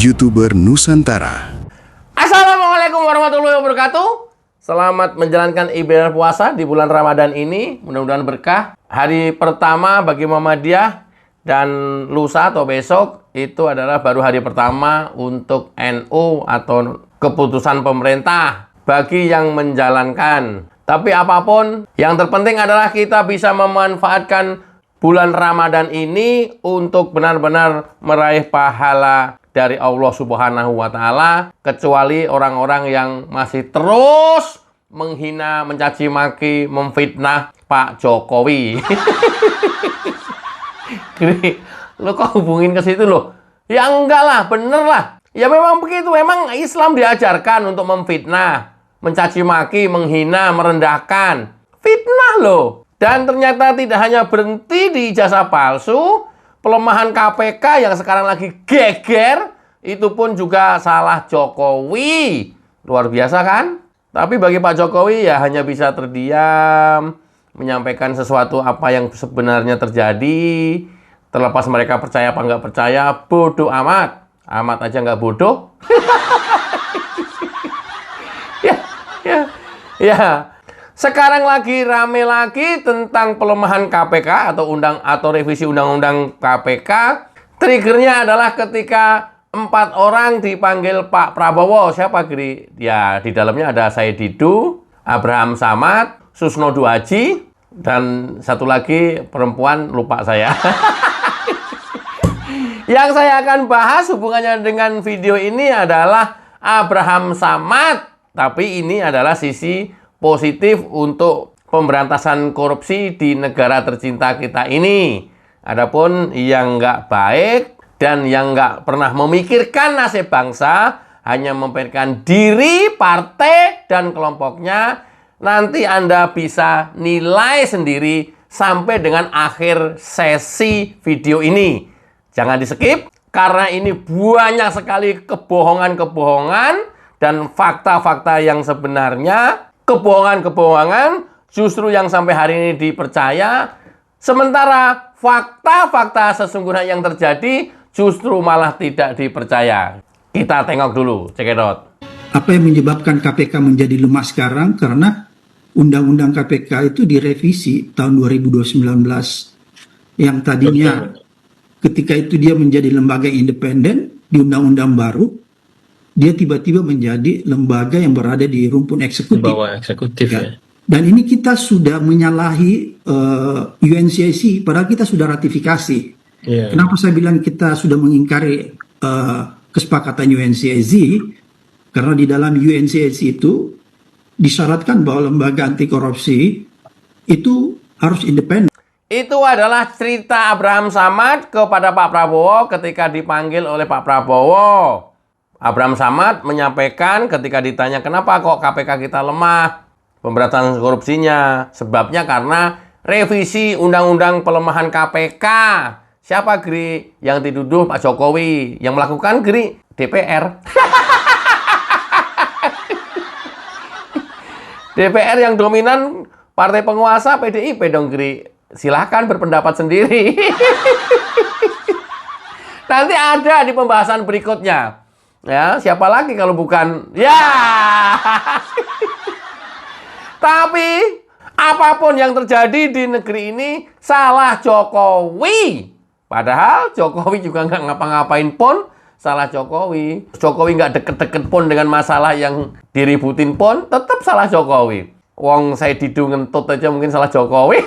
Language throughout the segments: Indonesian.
YouTuber Nusantara. Assalamualaikum warahmatullahi wabarakatuh. Selamat menjalankan ibadah puasa di bulan Ramadan ini. Mudah-mudahan berkah. Hari pertama bagi Muhammadiyah dan lusa atau besok itu adalah baru hari pertama untuk NU atau keputusan pemerintah bagi yang menjalankan. Tapi apapun, yang terpenting adalah kita bisa memanfaatkan bulan Ramadan ini untuk benar-benar meraih pahala dari Allah Subhanahu wa Ta'ala, kecuali orang-orang yang masih terus menghina, mencaci maki, memfitnah Pak Jokowi. Lo kok hubungin ke situ lo? Ya enggak lah, bener lah. Ya memang begitu, memang Islam diajarkan untuk memfitnah, mencaci maki, menghina, merendahkan. Fitnah loh. Dan ternyata tidak hanya berhenti di ijazah palsu, pelemahan KPK yang sekarang lagi geger, itu pun juga salah Jokowi. Luar biasa kan? Tapi bagi Pak Jokowi ya hanya bisa terdiam, menyampaikan sesuatu apa yang sebenarnya terjadi. Terlepas mereka percaya apa nggak percaya, bodoh amat. Amat aja nggak bodoh. Ya. Sekarang lagi rame lagi tentang pelemahan KPK atau revisi undang-undang KPK. Triggernya adalah ketika 4 orang dipanggil Pak Prabowo. Siapa, Giri? Ya, di dalamnya ada Said Didu, Abraham Samad, Susno Duaji, dan satu lagi perempuan, lupa saya. Yang saya akan bahas hubungannya dengan video ini adalah Abraham Samad. Tapi ini adalah sisi positif untuk pemberantasan korupsi di negara tercinta kita ini. Adapun yang nggak baik dan yang nggak pernah memikirkan nasib bangsa, hanya memikirkan diri, partai, dan kelompoknya, nanti Anda bisa nilai sendiri sampai dengan akhir sesi video ini. Jangan di-skip, karena ini banyak sekali kebohongan-kebohongan dan fakta-fakta yang sebenarnya. Kebohongan-kebohongan justru yang sampai hari ini dipercaya, sementara fakta-fakta sesungguhnya yang terjadi justru malah tidak dipercaya. Kita tengok dulu, cekidot. Apa yang menyebabkan KPK menjadi lemah sekarang? Karena Undang-Undang KPK itu direvisi tahun 2019. Yang tadinya ketika itu dia menjadi lembaga independen di Undang-Undang baru, dia tiba-tiba menjadi lembaga yang berada di rumpun eksekutif. Di bawah eksekutif ya. Dan ini kita sudah menyalahi UNCIC, padahal kita sudah ratifikasi. Yeah. Kenapa saya bilang kita sudah mengingkari kesepakatan UNCIC? Karena di dalam UNCIC itu disyaratkan bahwa lembaga anti korupsi itu harus independen. Itu adalah cerita Abraham Samad kepada Pak Prabowo ketika dipanggil oleh Pak Prabowo. Abraham Samad menyampaikan ketika ditanya kenapa kok KPK kita lemah pemberantasan korupsinya. Sebabnya karena revisi undang-undang pelemahan KPK. Siapa, Gri? Yang dituduh Pak Jokowi. Yang melakukan, Gri? DPR. DPR yang dominan partai penguasa PDIP dong, Gri. Silahkan berpendapat sendiri. Nanti ada di pembahasan berikutnya. Ya, siapa lagi kalau bukan ya. Tapi apapun yang terjadi di negeri ini salah Jokowi. Padahal Jokowi juga nggak ngapa-ngapain pun, salah Jokowi. Jokowi nggak deket-deket pun dengan masalah yang diributin pun, tetap salah Jokowi. Wong saya didu ngentut aja mungkin salah Jokowi.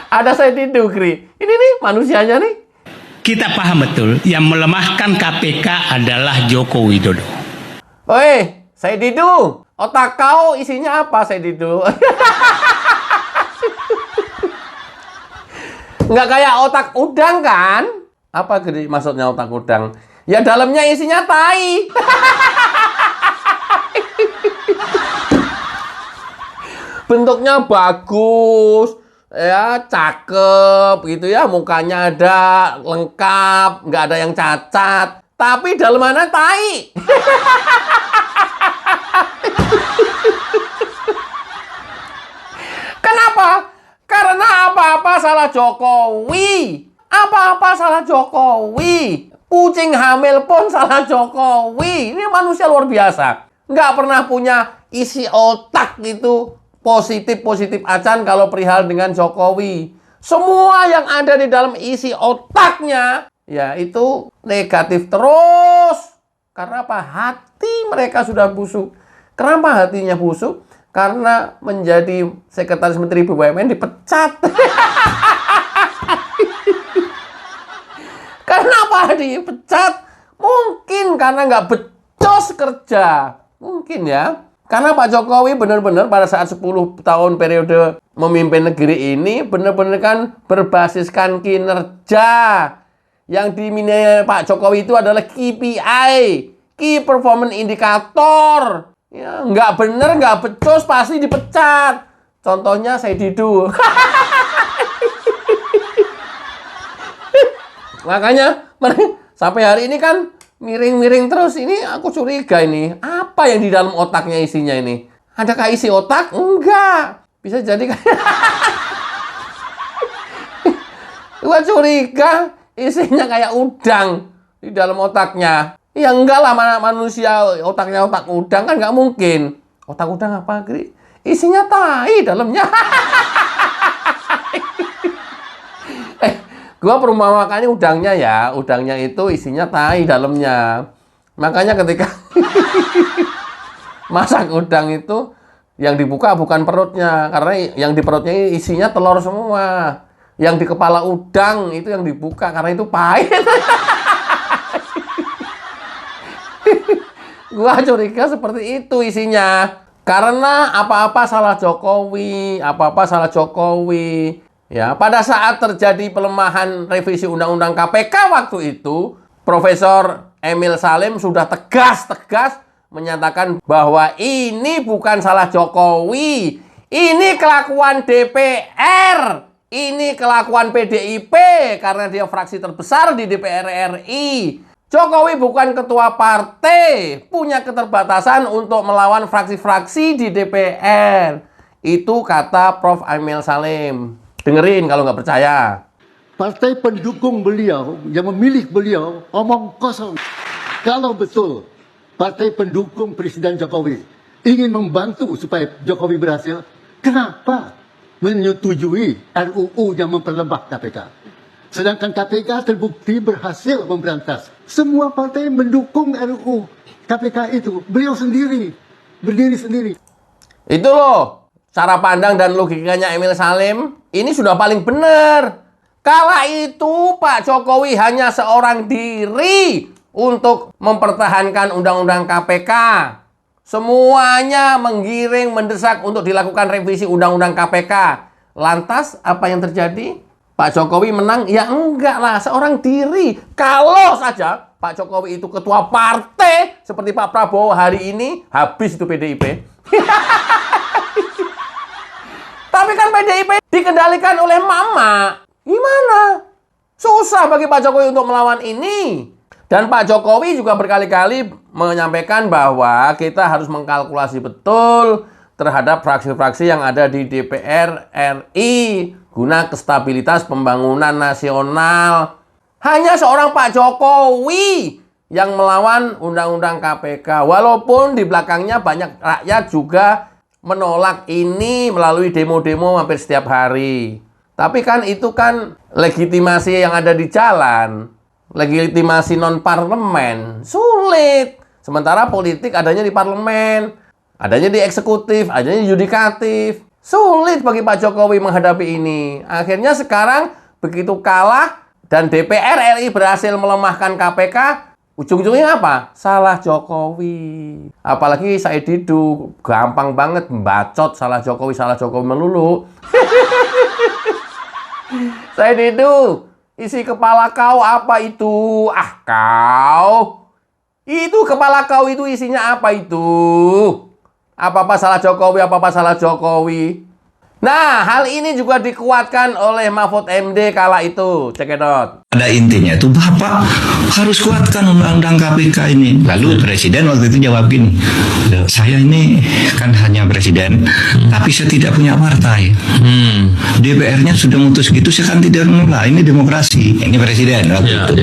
Ada saya didu, Gri. Ini nih manusianya nih. Kita paham betul yang melemahkan KPK adalah Joko Widodo. Oi, saya Didu. Otak kau isinya apa, saya Didu? Nggak kayak otak udang kan? Apa maksudnya otak udang? Ya dalamnya isinya tai. Bentuknya bagus. Ya, cakep gitu ya, mukanya ada lengkap, nggak ada yang cacat. Tapi dalam mana tai? Kenapa? Karena apa-apa salah Jokowi. Apa-apa salah Jokowi. Kucing hamil pun salah Jokowi. Ini manusia luar biasa. Nggak pernah punya isi otak itu positif-positif acan kalau perihal dengan Jokowi. Semua yang ada di dalam isi otaknya, ya itu negatif terus. Karena apa? Hati mereka sudah busuk. Kenapa hatinya busuk? Karena menjadi sekretaris menteri BUMN dipecat. Kenapa dipecat? Mungkin karena nggak becos kerja. Mungkin ya. Karena Pak Jokowi benar-benar pada saat 10 tahun periode memimpin negeri ini benar-benar kan berbasiskan kinerja. Yang dinilai Pak Jokowi itu adalah KPI, Key Performance Indicator. Ya, nggak bener, nggak becus, pasti dipecat. Contohnya saya Didu. Makanya sampai hari ini kan miring-miring terus. Ini aku curiga ini. Apa yang di dalam otaknya isinya ini? Adakah isi otak? Enggak. Bisa jadi kan. Gua curiga isinya kayak udang di dalam otaknya. Ya enggak lah, mana manusia otaknya otak udang kan nggak mungkin. Otak udang apa, Gri? Isinya tai dalamnya. Gua perumpamakannya udangnya ya. Udangnya itu isinya tai dalamnya. Makanya ketika masak udang itu yang dibuka bukan perutnya. Karena yang di perutnya isinya telur semua. Yang di kepala udang itu yang dibuka karena itu pahit. Gua curiga seperti itu isinya. Karena apa-apa salah Jokowi, apa-apa salah Jokowi. Ya, pada saat terjadi pelemahan revisi Undang-Undang KPK waktu itu, Profesor Emil Salim sudah tegas-tegas menyatakan bahwa ini bukan salah Jokowi. Ini kelakuan DPR. Ini kelakuan PDIP karena dia fraksi terbesar di DPR RI. Jokowi bukan ketua partai, punya keterbatasan untuk melawan fraksi-fraksi di DPR. Itu kata Prof. Emil Salim. Dengerin kalau nggak percaya. Partai pendukung beliau yang memilih beliau omong kosong. Kalau betul partai pendukung Presiden Jokowi ingin membantu supaya Jokowi berhasil, kenapa menyetujui RUU yang memperlemah KPK? Sedangkan KPK terbukti berhasil memberantas. Semua partai mendukung RUU KPK itu. Beliau sendiri, berdiri sendiri. Itu loh, cara pandang dan logikanya Emil Salim. Ini sudah paling benar. Kala itu Pak Jokowi hanya seorang diri untuk mempertahankan Undang-Undang KPK. Semuanya menggiring, mendesak untuk dilakukan revisi Undang-Undang KPK. Lantas apa yang terjadi? Pak Jokowi menang? Ya enggak lah, seorang diri. Kalau saja Pak Jokowi itu ketua partai seperti Pak Prabowo hari ini, habis itu PDIP. Tapi kan PDIP dikendalikan oleh Mama. Gimana? Susah bagi Pak Jokowi untuk melawan ini. Dan Pak Jokowi juga berkali-kali menyampaikan bahwa kita harus mengkalkulasi betul terhadap fraksi-fraksi yang ada di DPR RI guna kestabilitas pembangunan nasional. Hanya seorang Pak Jokowi yang melawan Undang-Undang KPK. Walaupun di belakangnya banyak rakyat juga menolak ini melalui demo-demo hampir setiap hari. Tapi kan itu kan legitimasi yang ada di jalan. Legitimasi non-parlemen. Sulit. Sementara politik adanya di parlemen. Adanya di eksekutif, adanya di yudikatif. Sulit bagi Pak Jokowi menghadapi ini. Akhirnya sekarang begitu kalah dan DPR RI berhasil melemahkan KPK, ujung-ujungnya apa? Salah Jokowi. Apalagi Said Didu, gampang banget membacot salah Jokowi melulu. Said Didu, isi kepala kau apa itu? Ah kau. Itu kepala kau itu isinya apa itu? Apa-apa salah Jokowi, apa-apa salah Jokowi. Nah, hal ini juga dikuatkan oleh Mahfud MD kala itu. Cekidot. Pada intinya itu Bapak harus kuatkan undang-undang KPK ini. Lalu Presiden waktu itu jawab gini, saya ini kan hanya Presiden, tapi saya tidak punya partai. DPR-nya sudah mutus gitu, saya kan tidak menolak. Ini demokrasi. Ini Presiden waktu itu.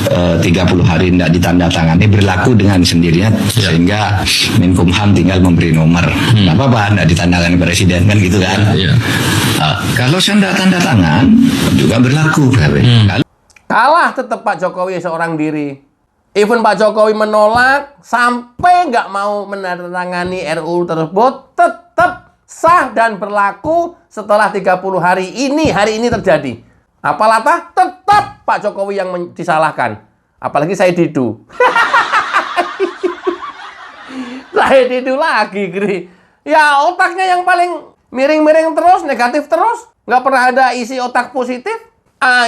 30 hari tidak ditandatangani berlaku dengan sendirinya, sehingga Menkumham tinggal memberi nomor. Nggak apa-apa, tidak ditandatangani Presiden kan gitu kan. Kalau saya tidak tanda tangan juga berlaku. Kalah tetap Pak Jokowi seorang diri. Even Pak Jokowi menolak sampai nggak mau menandatangani RUU tersebut, tetap sah dan berlaku setelah 30 hari ini terjadi. Apalatah tetap Pak Jokowi yang disalahkan. Apalagi saya Didu. Saya Didu lagi, Gri. Ya otaknya yang paling miring-miring terus, negatif terus. Nggak pernah ada isi otak positif.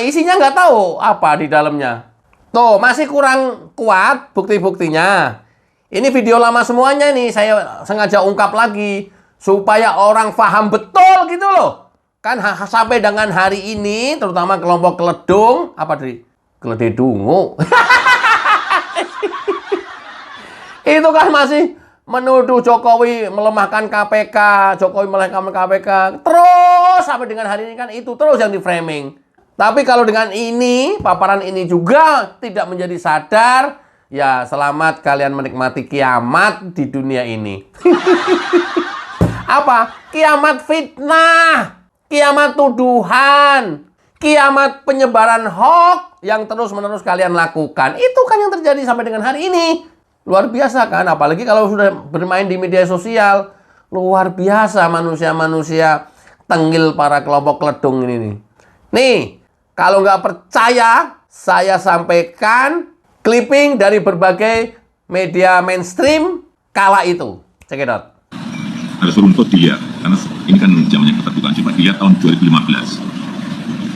Isinya nggak tahu apa di dalamnya. Tuh, masih kurang kuat bukti-buktinya. Ini video lama semuanya nih, saya sengaja ungkap lagi. Supaya orang paham betul gitu loh. Kan sampai dengan hari ini, terutama kelompok keledung, apa dari kelededungu. Itu kan masih menuduh Jokowi melemahkan KPK, Jokowi melemahkan KPK. Terus sampai dengan hari ini kan itu terus yang di-framing. Tapi kalau dengan ini, paparan ini juga tidak menjadi sadar, ya selamat kalian menikmati kiamat di dunia ini. Apa? Kiamat fitnah, kiamat tuduhan, kiamat penyebaran hoax yang terus-menerus kalian lakukan. Itu kan yang terjadi sampai dengan hari ini. Luar biasa kan? Apalagi kalau sudah bermain di media sosial. Luar biasa manusia-manusia tenggil para kelompok keledung ini nih. Nih, kalau nggak percaya, saya sampaikan clipping dari berbagai media mainstream kala itu. Cekidot. Harus runtut dilihat, karena ini kan zamannya keterbukaan. Coba dilihat tahun 2015.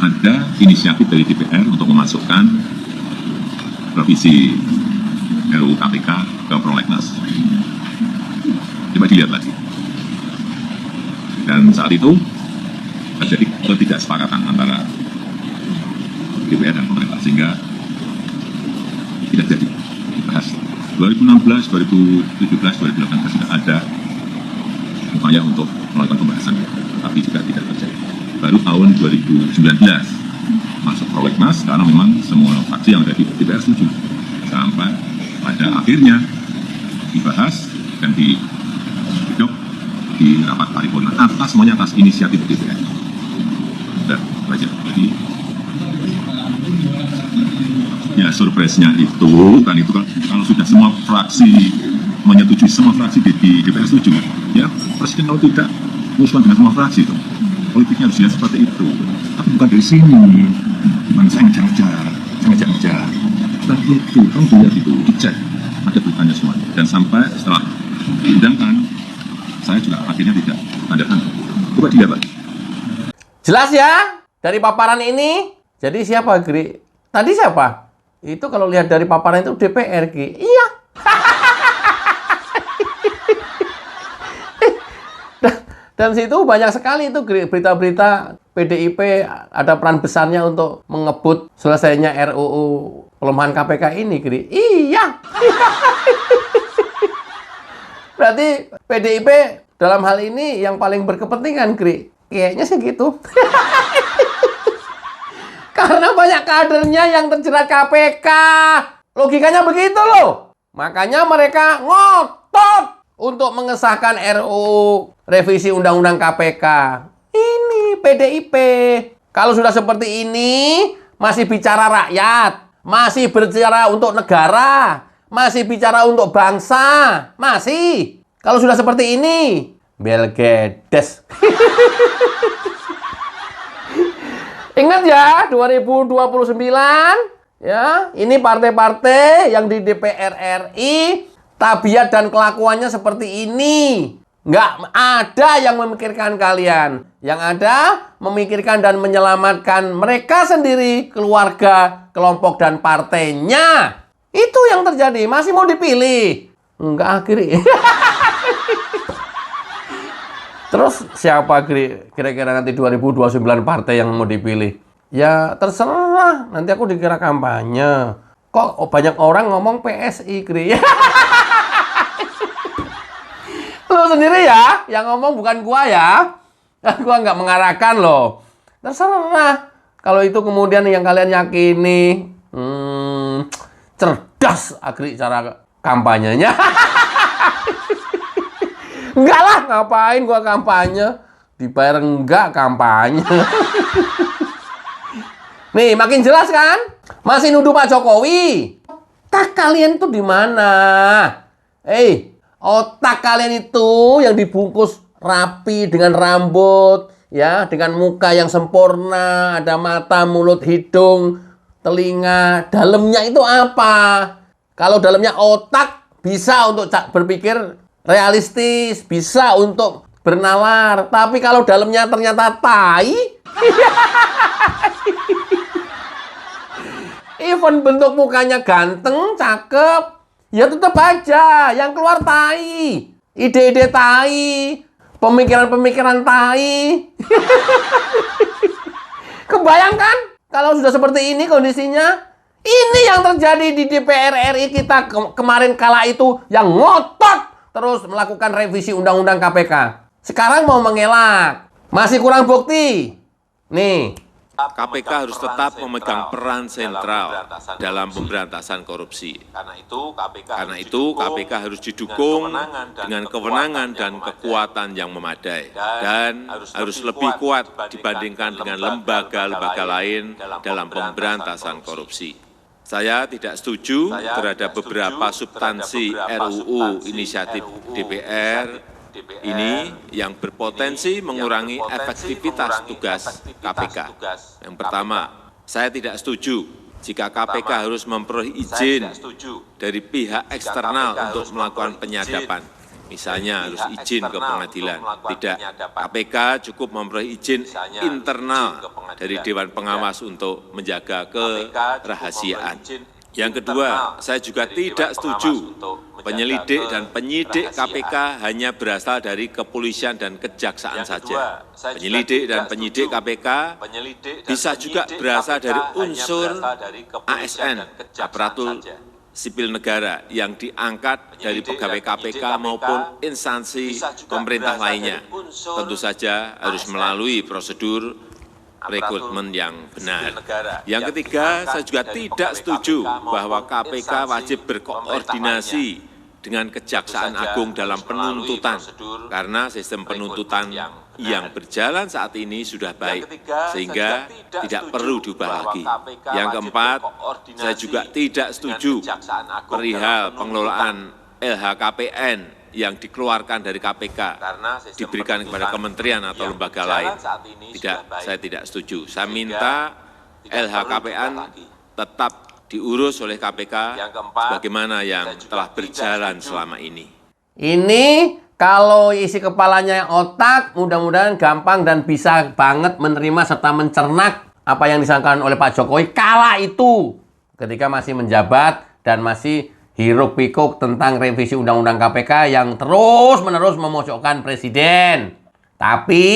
Ada inisiatif dari DPR untuk memasukkan revisi RUU KPK ke prolegnas. Coba dilihat lagi. Dan saat itu terjadi ketidaksepakatan antara DPR dan pemerintah, sehingga tidak jadi dibahas. 2016, 2017, 2018 sudah ada upaya untuk melakukan pembahasan, tapi juga tidak terjadi. Baru tahun 2019 masuk prolegnas, karena memang semua fraksi yang ada di DPR setuju. Sampai pada akhirnya dibahas dan didok di rapat paripurna semuanya atas inisiatif DPR. Sudah baca. Jadi ya surprise-nya itu kan kalau sudah semua fraksi menyetujui, semua fraksi di DPR setuju, ya Presiden kalau tidak mengusulkan dengan semua fraksi itu, politiknya harus seperti itu. Tapi bukan dari sini, bukan saya ngejar. Dan itu kamu lihat itu, dicek, ada beritanya semua. Dan sampai setelah diundangkan, saya juga akhirnya tidak tanda tangan. Coba dilihat lagi. Jelas ya dari paparan ini. Jadi siapa, Gri? Tadi siapa? Itu kalau lihat dari paparan itu DPR, Ki. Iya. Dan situ banyak sekali itu berita-berita PDIP ada peran besarnya untuk mengebut selesainya RUU pelemahan KPK ini, Gri. Iya. Berarti PDIP dalam hal ini yang paling berkepentingan, Gri. Kayaknya sih gitu. Karena banyak kadernya yang terjerat KPK. Logikanya begitu loh. Makanya mereka ngotot untuk mengesahkan RUU revisi Undang-Undang KPK. Ini PDIP. Kalau sudah seperti ini, masih bicara rakyat, masih bicara untuk negara, masih bicara untuk bangsa, masih. Kalau sudah seperti ini, belgedes. Ingat ya, 2029, ya, ini partai-partai yang di DPR RI, tabiat dan kelakuannya seperti ini. Nggak ada yang memikirkan kalian. Yang ada, memikirkan dan menyelamatkan mereka sendiri, keluarga, kelompok, dan partainya. Itu yang terjadi. Masih mau dipilih? Enggak, akhirnya. Terus siapa kira-kira nanti 2029 partai yang mau dipilih? Ya terserah, nanti aku dikira kampanye. Kok banyak orang ngomong PSI, Kri? Lu sendiri ya, yang ngomong bukan gua ya. Gua nggak mengarahkan loh. Terserah. Kalau itu kemudian yang kalian yakini, cerdas Agri cara kampanyenya. Enggak lah, ngapain gua kampanye? Dibayar enggak kampanye. Nih, makin jelas kan? Masih nuduh Pak Jokowi. Otak kalian tuh di mana? Otak kalian itu yang dibungkus rapi dengan rambut, ya, dengan muka yang sempurna, ada mata, mulut, hidung, telinga. Dalamnya itu apa? Kalau dalamnya otak, bisa untuk berpikir realistis, bisa untuk bernalar. Tapi kalau dalamnya ternyata tai, even bentuk mukanya ganteng, cakep, ya tetap aja yang keluar tai. Ide-ide tai, pemikiran-pemikiran tai. Kebayangkan kalau sudah seperti ini kondisinya? Ini yang terjadi di DPR RI kita kemarin kala itu, yang ngotot terus melakukan revisi Undang-Undang KPK. Sekarang mau mengelak. Masih kurang bukti. Nih. KPK harus tetap memegang peran sentral dalam pemberantasan korupsi. Karena itu KPK harus didukung dengan kewenangan dan kekuatan yang memadai dan harus lebih kuat dibandingkan dengan lembaga-lembaga lain dalam pemberantasan korupsi. Saya tidak setuju terhadap beberapa substansi RUU inisiatif DPR ini yang berpotensi mengurangi efektivitas tugas KPK. Yang pertama, saya tidak setuju jika KPK harus memperoleh izin dari pihak eksternal untuk melakukan penyadapan. Misalnya harus izin ke pengadilan. Tidak, KPK cukup memperoleh izin internal dari Dewan Pengawas untuk menjaga kerahasiaan. Yang kedua, saya juga tidak setuju penyelidik dan penyidik KPK hanya berasal dari kepolisian dan kejaksaan saja. Penyelidik dan penyidik KPK bisa juga berasal dari unsur ASN, aparatur sipil negara, yang diangkat dari pegawai KPK maupun instansi pemerintah lainnya. Tentu saja harus melalui prosedur rekrutmen yang benar. Yang ketiga, saya juga tidak setuju bahwa KPK wajib berkoordinasi dengan Kejaksaan Agung dalam penuntutan, karena sistem penuntutan yang berjalan saat ini sudah baik, sehingga tidak perlu diubah lagi. Yang keempat, saya juga tidak setuju perihal pengelolaan LHKPN yang dikeluarkan dari KPK diberikan kepada kementerian atau lembaga lain. Tidak, saya tidak setuju. Saya minta LHKPN tetap diurus oleh KPK sebagaimana yang telah berjalan selama ini. Ini kalau isi kepalanya otak, mudah-mudahan gampang dan bisa banget menerima serta mencernak apa yang disampaikan oleh Pak Jokowi kala itu, ketika masih menjabat dan masih hiruk pikuk tentang revisi Undang-Undang KPK yang terus-menerus memojokkan Presiden. Tapi,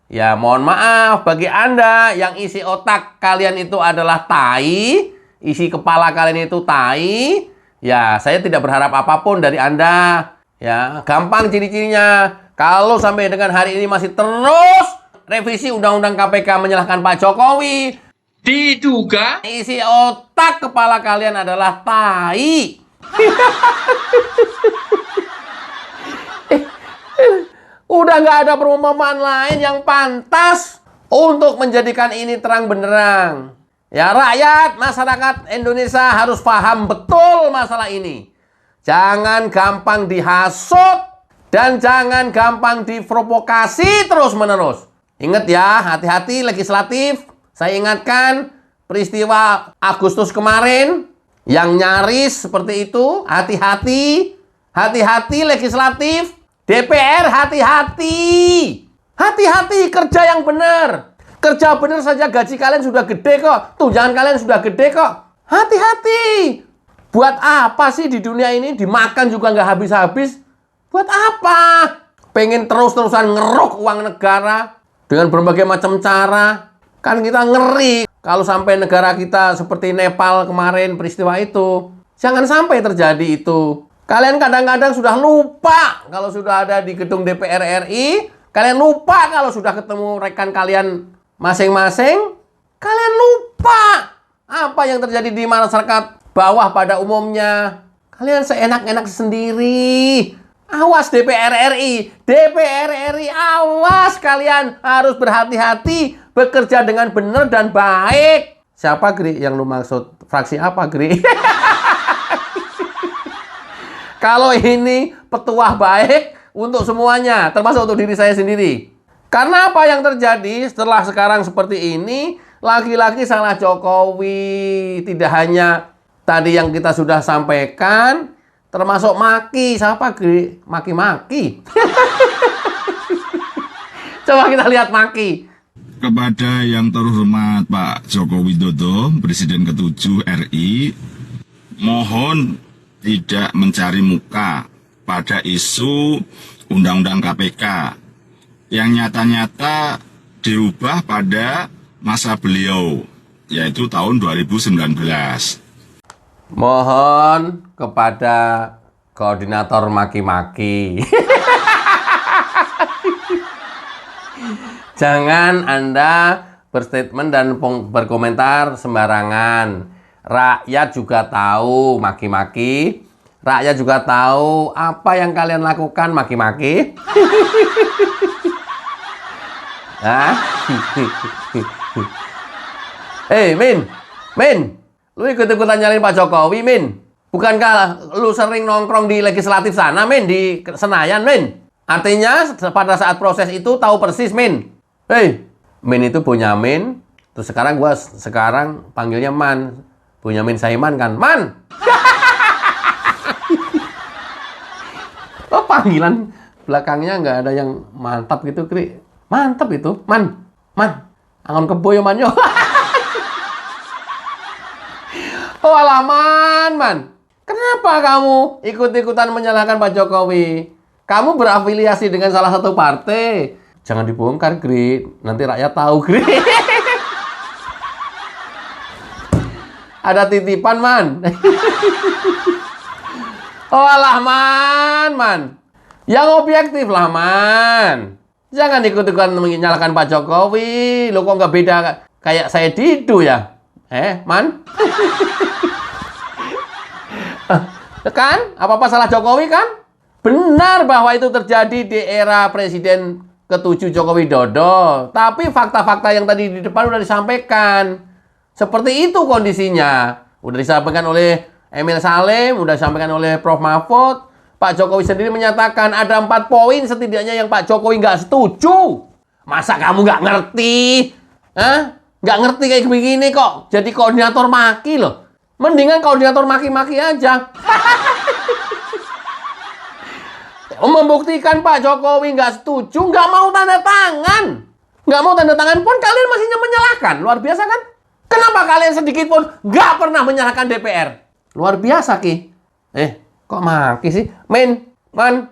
ya mohon maaf bagi Anda yang isi otak kalian itu adalah tai, isi kepala kalian itu tai, ya saya tidak berharap apapun dari Anda. Ya, gampang ciri-cirinya. Kalau sampai dengan hari ini masih terus revisi Undang-Undang KPK menyalahkan Pak Jokowi, diduga isi otak kepala kalian adalah tai. Udah nggak ada perumpamaan lain yang pantas untuk menjadikan ini terang benderang. Ya, rakyat, masyarakat Indonesia harus paham betul masalah ini. Jangan gampang dihasut dan jangan gampang diprovokasi terus-menerus. Ingat ya, hati-hati legislatif. Saya ingatkan peristiwa Agustus kemarin yang nyaris seperti itu. Hati-hati. Hati-hati legislatif. DPR hati-hati. Hati-hati, kerja yang benar. Kerja benar saja gaji kalian sudah gede kok. Tunjangan kalian sudah gede kok. Hati-hati. Buat apa sih di dunia ini dimakan juga nggak habis-habis? Buat apa? pengen terus-terusan ngeruk uang negara dengan berbagai macam cara. Kan kita ngeri kalau sampai negara kita seperti Nepal kemarin peristiwa itu. Jangan sampai terjadi itu. Kalian kadang-kadang sudah lupa kalau sudah ada di gedung DPR RI. Kalian lupa kalau sudah ketemu rekan kalian masing-masing. Kalian lupa apa yang terjadi di masyarakat bawah pada umumnya. Kalian seenak-enak sendiri. Awas DPR RI. DPR RI, awas kalian harus berhati-hati. Bekerja dengan benar dan baik. Siapa, Gri, yang lu maksud? Fraksi apa, Gri? Kalau ini petuah baik untuk semuanya, termasuk untuk diri saya sendiri. Karena apa yang terjadi setelah sekarang seperti ini, lagi-lagi salah Jokowi. Tidak hanya tadi yang kita sudah sampaikan, termasuk maki. Siapa, Gri? Maki-maki. Coba kita lihat maki. Kepada yang terhormat Pak Joko Widodo, Presiden ke-7 RI, mohon tidak mencari muka pada isu Undang-Undang KPK yang nyata-nyata diubah pada masa beliau, yaitu tahun 2019. Mohon kepada koordinator maki-maki. Jangan Anda berstatement dan berkomentar sembarangan. Rakyat juga tahu maki-maki. Rakyat juga tahu apa yang kalian lakukan maki-maki. Hah? Min. Lu ikut-ikutan nyalain Pak Jokowi, Min. Bukankah lu sering nongkrong di legislatif sana, Min? Di Senayan, Min. Artinya pada saat proses itu tahu persis, Min. Min itu Bonyamin. Terus sekarang gua panggilnya Man. Bonyamin Saiman kan, Man. Oh, panggilan belakangnya nggak ada yang mantap gitu, Kri. Mantap itu, Man. Angon kebo yo, Man yo. Oh, alaman, Man. Kenapa kamu ikut-ikutan menyalahkan Pak Jokowi? Kamu berafiliasi dengan salah satu partai. Jangan dibongkar, Gri. Nanti rakyat tahu, Gri. Ada titipan, Man. Oh, alah, Man. Yang objektif lah, Man. Jangan ikut-ikutan menyalahkan Pak Jokowi. Lo kok nggak beda kayak saya Didu ya? Man? Kan? Apa-apa salah Jokowi kan? Benar bahwa itu terjadi di era Presiden ke-7 Joko Widodo. Tapi fakta-fakta yang tadi di depan udah disampaikan. Seperti itu kondisinya. Udah disampaikan oleh Emil Salim, udah disampaikan oleh Prof. Mahfud. Pak Jokowi sendiri menyatakan ada 4 poin setidaknya yang Pak Jokowi nggak setuju. Masa kamu nggak ngerti? Nggak ngerti kayak begini kok. Jadi koordinator maki loh. Mendingan koordinator maki-maki aja. Membuktikan Pak Jokowi nggak setuju, nggak mau tanda tangan. Nggak mau tanda tangan pun kalian masih menyalahkan. Luar biasa kan? Kenapa kalian sedikit pun nggak pernah menyalahkan DPR? Luar biasa, Ki. Kok maki sih? Man.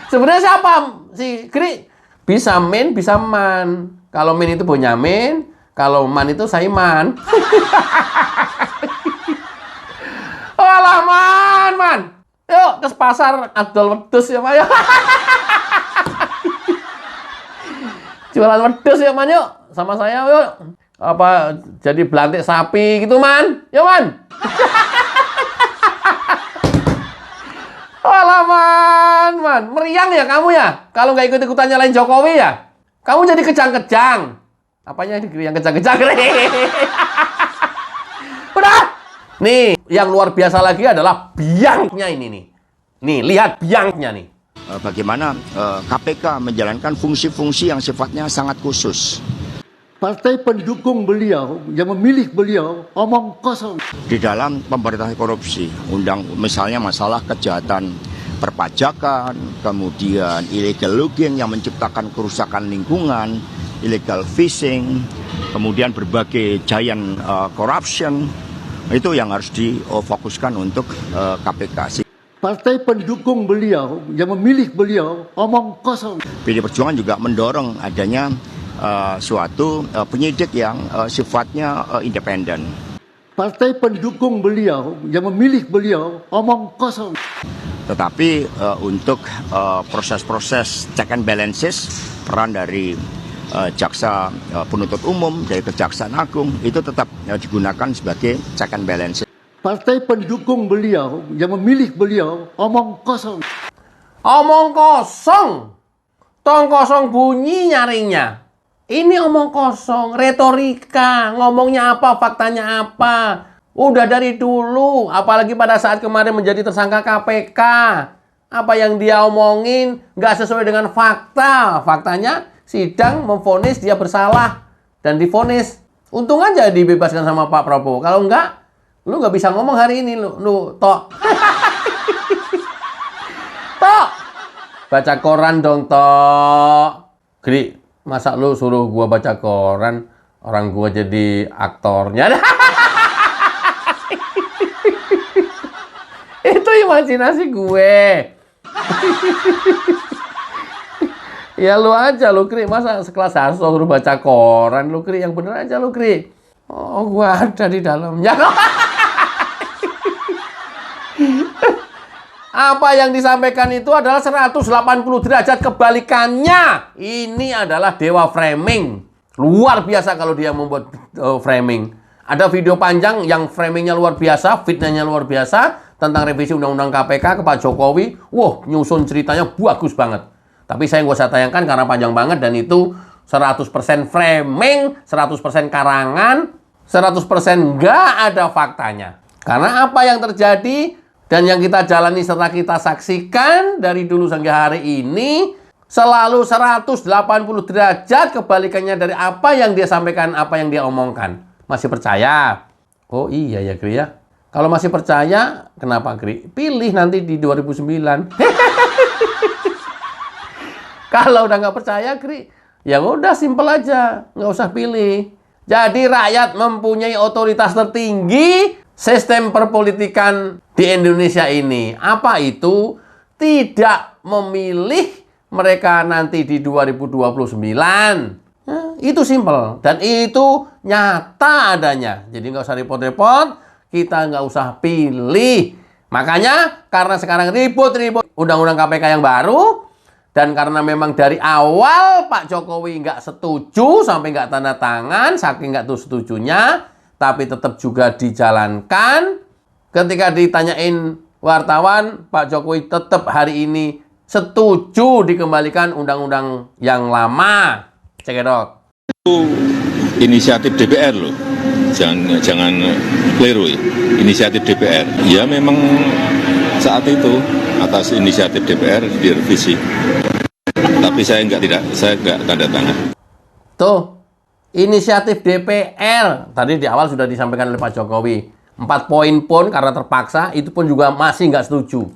Sebenarnya siapa si Kri? Bisa Min, bisa Man. Kalau Min itu Bonyamin, kalau Man itu Saiman. Alah, Man. Yuk ke pasar Abdul Wedus ya, Pak. Jualan wedus ya, Man, yuk. Sama saya, yuk. Apa jadi belantik sapi gitu, Man? Yuk, Man. Alah, Man. Meriang ya kamu ya? Kalau nggak ikut-ikutan nyalain Jokowi ya? Kamu jadi kejang-kejang. Apanya yang kejang-kejang? Udah. Nih, yang luar biasa lagi adalah biangnya ini nih. Nih, lihat biangnya nih. Bagaimana KPK menjalankan fungsi-fungsi yang sifatnya sangat khusus. Partai pendukung beliau yang memilih beliau omong kosong. Di dalam pemberantasan korupsi, misalnya masalah kejahatan perpajakan, kemudian illegal logging yang menciptakan kerusakan lingkungan, illegal fishing, kemudian berbagai giant corruption, itu yang harus difokuskan untuk KPK. Partai pendukung beliau yang memilih beliau omong kosong. PD Perjuangan juga mendorong adanya suatu penyidik yang sifatnya independen. Partai pendukung beliau yang memilih beliau omong kosong. Tetapi untuk proses-proses check and balances, peran dari jaksa penuntut umum, dari Kejaksaan Agung, itu tetap digunakan sebagai check and balances. Partai pendukung beliau yang memilih beliau omong kosong. Omong kosong. Tong kosong bunyi nyaringnya. Ini omong kosong, retorika, ngomongnya apa, faktanya apa. Udah dari dulu, apalagi pada saat kemarin menjadi tersangka KPK. Apa yang dia omongin nggak sesuai dengan fakta. Faktanya sidang memvonis dia bersalah dan divonis. Untung aja dibebaskan sama Pak Prabowo. Kalau enggak, lu nggak bisa ngomong hari ini, lu Tok. Tok, baca koran dong, Tok. Gri, masa lu suruh gua baca koran, orang gua jadi aktornya. Itu imajinasi gue. Ya lu aja lu, Kri. Masa sekelas Hasso suruh baca koran, lu, Kri. Yang bener aja lu, Kri. Oh, gua ada di dalamnya. Apa yang disampaikan itu adalah 180 derajat kebalikannya. Ini adalah dewa framing. Luar biasa kalau dia membuat framing. Ada video panjang yang framingnya luar biasa, fitnahnya luar biasa, tentang revisi Undang-Undang KPK ke Pak Jokowi. Wah, nyusun ceritanya bagus banget. Tapi saya nggak usah tayangkan karena panjang banget dan itu 100% framing, 100% karangan, 100% nggak ada faktanya. Karena apa yang terjadi dan yang kita jalani serta kita saksikan dari dulu sampai hari ini selalu 180 derajat kebalikannya dari apa yang dia sampaikan, apa yang dia omongkan. Masih percaya? Oh iya ya, Kri ya. Kalau masih percaya, kenapa, Kri? Pilih nanti di 2009. Kalau udah nggak percaya, Kri, ya udah simpel aja, nggak usah pilih. Jadi rakyat mempunyai otoritas tertinggi sistem perpolitikan di Indonesia ini. Apa itu? Tidak memilih mereka nanti di 2029. Itu simpel dan itu nyata adanya. Jadi nggak usah repot-repot, kita nggak usah pilih. Makanya karena sekarang ribut-ribut Undang-Undang KPK yang baru, dan karena memang dari awal Pak Jokowi nggak setuju sampai nggak tanda tangan, saking nggak tuh setujunya, tapi tetap juga dijalankan. Ketika ditanyain wartawan, Pak Jokowi tetap hari ini setuju dikembalikan undang-undang yang lama. Cekidot. Itu inisiatif DPR loh. Jangan keliru. Inisiatif DPR. Ya memang saat itu atas inisiatif DPR direvisi. Tapi saya nggak tanda tangan. Tuh, inisiatif DPR. Tadi di awal sudah disampaikan oleh Pak Jokowi. 4 poin pun karena terpaksa, itu pun juga masih nggak setuju.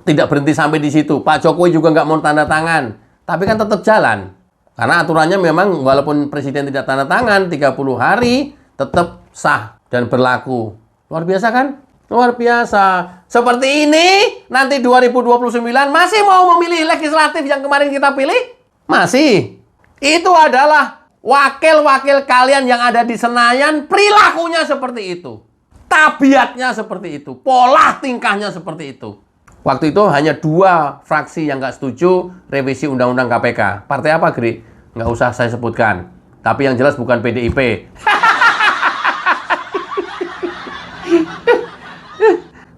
Tidak berhenti sampai di situ. Pak Jokowi juga nggak mau tanda tangan. Tapi kan tetap jalan. Karena aturannya memang walaupun Presiden tidak tanda tangan 30 hari, tetap sah dan berlaku. Luar biasa kan? Luar biasa. Seperti ini, nanti 2029 masih mau memilih legislatif yang kemarin kita pilih? Masih. Itu adalah wakil-wakil kalian yang ada di Senayan, perilakunya seperti itu. Tabiatnya seperti itu. Pola tingkahnya seperti itu. Waktu itu hanya 2 fraksi yang nggak setuju revisi Undang-Undang KPK. Partai apa, Gri? Nggak usah saya sebutkan. Tapi yang jelas bukan PDIP.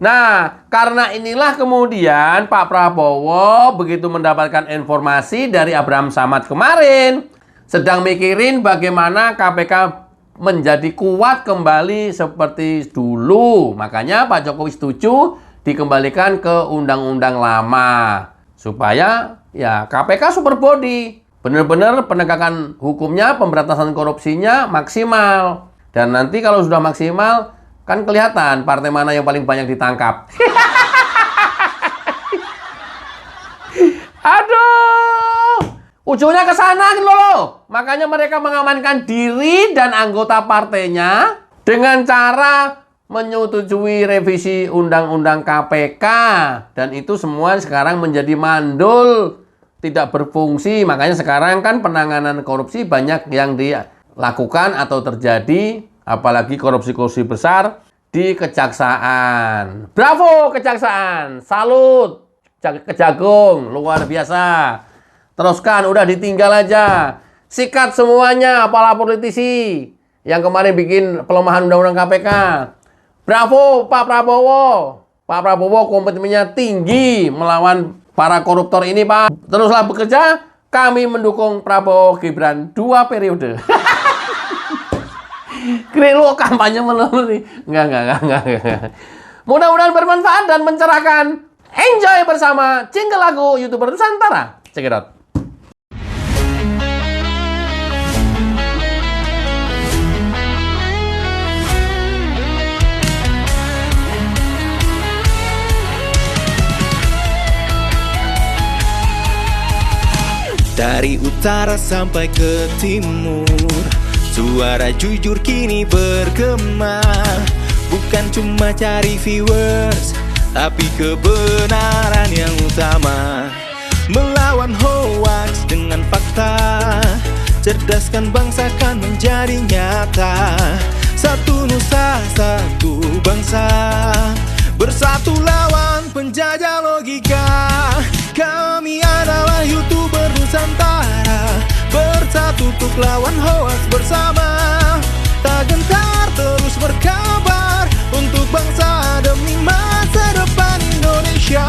Nah, karena inilah kemudian Pak Prabowo begitu mendapatkan informasi dari Abraham Samad kemarin, sedang mikirin bagaimana KPK menjadi kuat kembali seperti dulu. Makanya Pak Jokowi setuju dikembalikan ke undang-undang lama. Supaya ya KPK super body. Benar-benar penegakan hukumnya, pemberantasan korupsinya maksimal. Dan nanti kalau sudah maksimal, kan kelihatan partai mana yang paling banyak ditangkap. Aduh, ujungnya ke sana gitu loh. Makanya mereka mengamankan diri dan anggota partainya dengan cara menyetujui revisi Undang-Undang KPK, dan itu semua sekarang menjadi mandul, tidak berfungsi. Makanya sekarang kan penanganan korupsi banyak yang dilakukan atau terjadi, apalagi korupsi-korupsi besar di kejaksaan. Bravo kejaksaan, salut Kejagung, luar biasa. Teruskan, udah ditinggal aja. Sikat semuanya para politisi yang kemarin bikin pelemahan Undang-Undang KPK. Bravo Pak Prabowo. Pak Prabowo komitmennya tinggi melawan para koruptor ini, Pak. Teruslah bekerja. Kami mendukung Prabowo Gibran 2 periode. Kira lu kampanye melulu nih. Enggak. Mudah-mudahan bermanfaat dan mencerahkan. Enjoy bersama jingle lagu YouTuber Nusantara. Check it out. Dari utara sampai ke timur, suara jujur kini bergema. Bukan cuma cari viewers, tapi kebenaran yang utama. Melawan hoax dengan fakta, cerdaskan bangsa kan menjadi nyata. Satu nusa, satu bangsa, bersatu lawan penjajah logika. Kami adalah YouTuber Nusantara, bersatu untuk lawan hoax bersama. Tak gentar terus berkabar untuk bangsa demi masa depan Indonesia.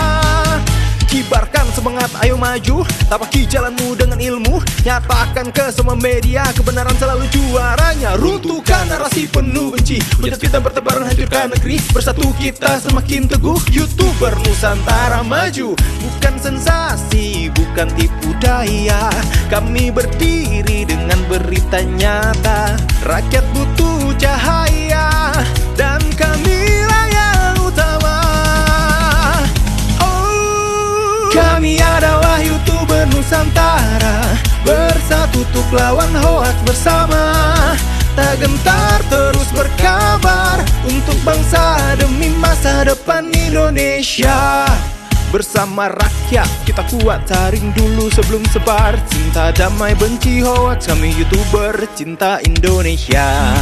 Kibarkan semangat, ayo maju, tapaki jalanmu dengan ilmu. Nyatakan ke semua media, kebenaran selalu juaranya. Runtuhkan narasi penuh benci, hujat kita bertebaran hancurkan negeri. Bersatu kita semakin teguh, YouTuber Nusantara maju. Bukan sensasi, bukan tipu daya, kami berdiri dengan berita nyata. Rakyat butuh cahaya, dan kamilah yang utama. Kami adalah YouTuber Nusantara, bersatu untuk lawan hoax bersama. Tak gentar terus berkabar untuk bangsa demi masa depan Indonesia. Bersama rakyat kita kuat, saring dulu sebelum sebar. Cinta damai benci hoax, kami YouTuber cinta Indonesia.